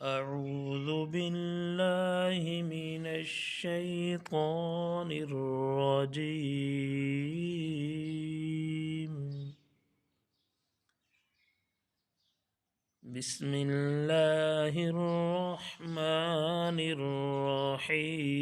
أعوذ بالله من الشيطان الرجيم. بسم الله الرحمن الرحيم.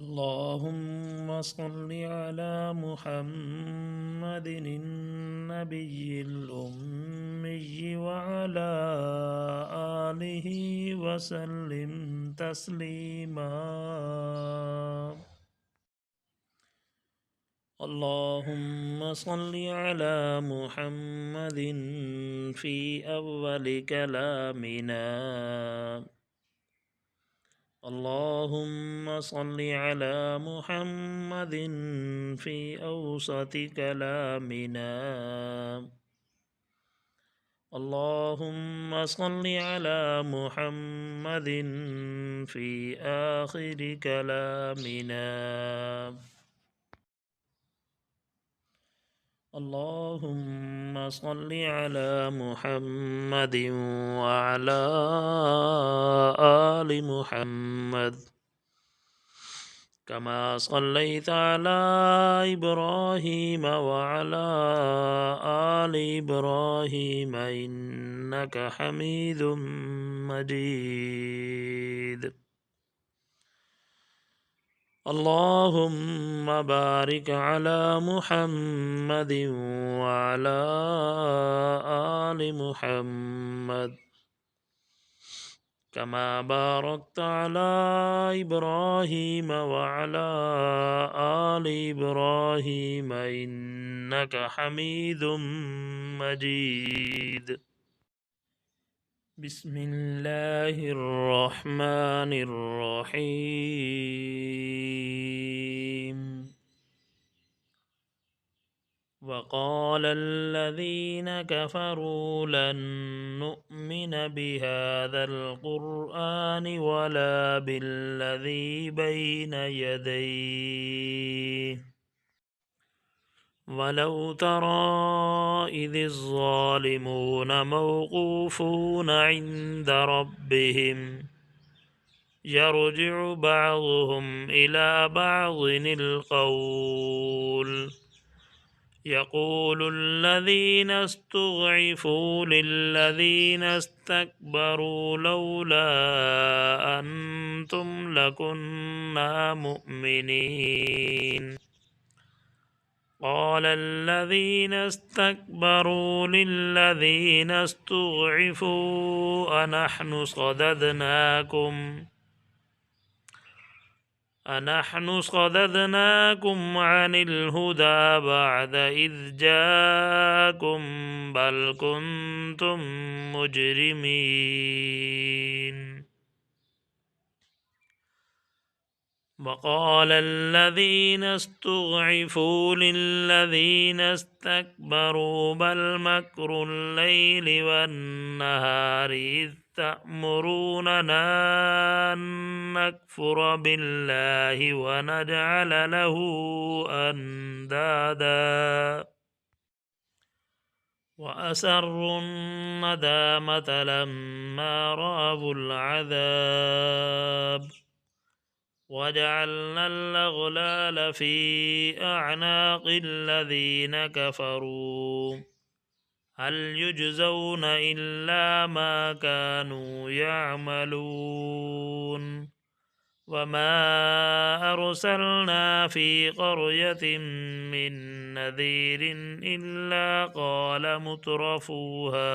اللهم صل على محمد النبي الأمي وعلى آله وسلم تسليما. اللهم صل على محمد في أول كلامنا. اللهم صل على محمد في أوسط كلامنا. اللهم صل على محمد في آخر كلامنا. اللهم صل على محمد وعلى آل محمد كما صليت على إبراهيم وعلى آل إبراهيم إنك حميد مجيد. اللهم بارك على محمد وعلى آل محمد كما باركت على إبراهيم وعلى آل إبراهيم إنك حميد مجيد. بسم الله الرحمن الرحيم. وقال الذين كفروا لن نؤمن بهذا القرآن ولا بالذي بين يديه ولو ترى إذ الظالمون موقوفون عند ربهم يرجع بعضهم إلى بعض القول يقول الذين استضعفوا للذين استكبروا لولا أنتم لكنا مؤمنين. قال الذين استكبروا للذين استضعفوا أنحن صددناكم عن الهدى بعد إذ جاءكم بل كنتم مجرمين. وقال الذين استضعفوا للذين استكبروا بل مكر الليل والنهار إذ تأمروننا أن نكفر بالله ونجعل له أندادا وأسروا الندامة لما رأوا العذاب وجعلنا الأغلال في أعناق الذين كفروا هل يجزون إلا ما كانوا يعملون. وما أرسلنا في قرية من نذير إلا قال مترفوها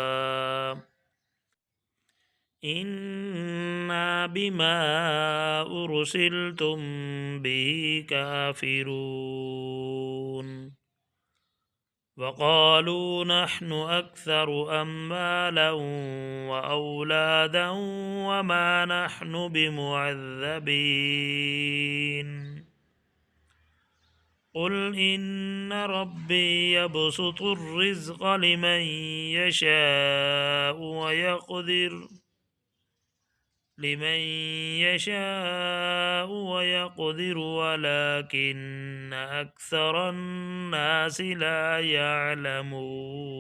إنا بما أرسلتم به كافرون. وقالوا نحن أكثر أموالا وأولادا وما نحن بمعذبين. قل إن ربي يبسط الرزق لمن يشاء ويقدر لمن يشاء ويقدر ولكن أكثر الناس لا يعلمون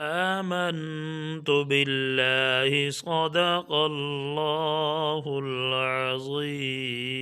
آمنت بالله صدق الله العظيم